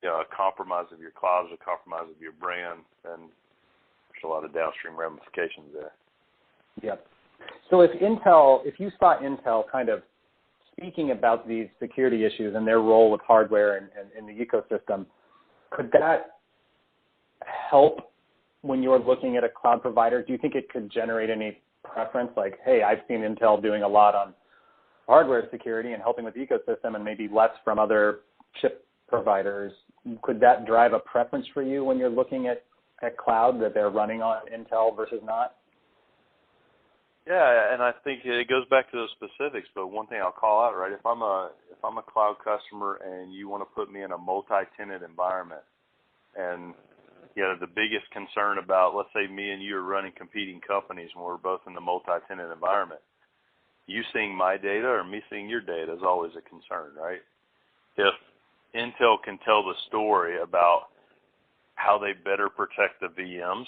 a compromise of your cloud is a compromise of your brand, and there's a lot of downstream ramifications there. Yep. So if you saw Intel kind of speaking about these security issues and their role with hardware and in the ecosystem, could that help when you're looking at a cloud provider? Do you think it could generate any preference? Like, hey, I've seen Intel doing a lot on hardware security and helping with the ecosystem and maybe less from other chip providers. Could that drive a preference for you when you're looking at cloud that they're running on Intel versus not? Yeah, and I think it goes back to those specifics, but one thing I'll call out, right, if I'm a cloud customer and you want to put me in a multi-tenant environment, and the biggest concern about, let's say me and you are running competing companies and we're both in the multi-tenant environment, you seeing my data or me seeing your data is always a concern, right? If Intel can tell the story about how they better protect the VMs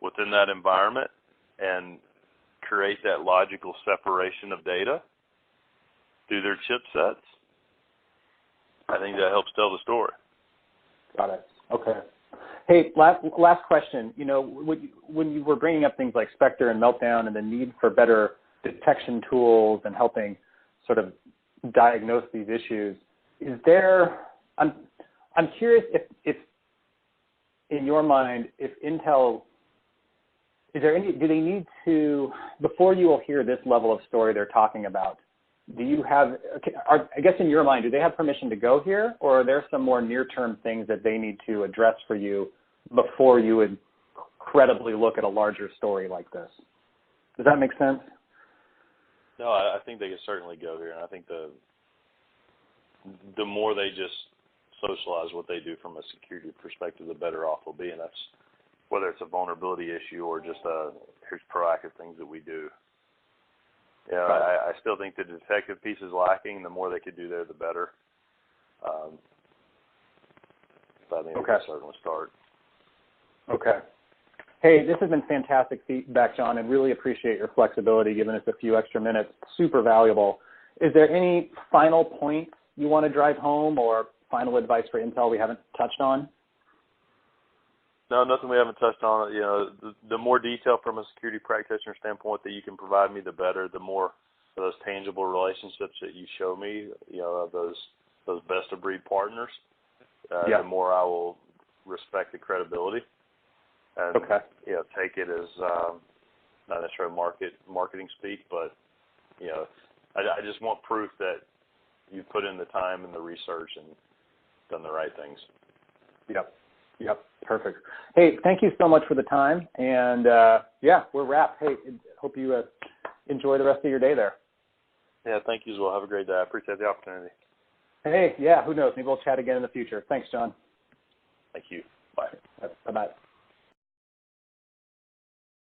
within that environment and create that logical separation of data through their chipsets, I think that helps tell the story. Got it. Okay. Hey, last question. When you were bringing up things like Spectre and Meltdown and the need for better detection tools and helping sort of diagnose these issues, I'm curious if in your mind, if Intel, do they need to, before you will hear this level of story they're talking about, I guess in your mind, do they have permission to go here, or are there some more near-term things that they need to address for you before you would credibly look at a larger story like this? Does that make sense? No, I think they can certainly go here, and I think the more they just socialize what they do from a security perspective, the better off we'll be, and that's whether it's a vulnerability issue or just here's proactive things that we do. I still think the detective piece is lacking. The more they could do there, the better. But I think we can certainly start. Okay. Hey, this has been fantastic feedback, John, and really appreciate your flexibility, giving us a few extra minutes. Super valuable. Is there any final point you want to drive home or final advice for Intel we haven't touched on? No, nothing we haven't touched on. The more detail from a security practitioner standpoint that you can provide me, the better. The more of those tangible relationships that you show me, of those best of breed partners, the more I will respect the credibility and take it as not necessarily marketing speak, but I just want proof that you put in the time and the research and done the right things. Yep. Perfect. Hey, thank you so much for the time. And, we're wrapped. Hey, hope you enjoy the rest of your day there. Yeah, thank you as well. Have a great day. I appreciate the opportunity. Hey, yeah, who knows? Maybe we'll chat again in the future. Thanks, John. Thank you. Bye. Bye-bye.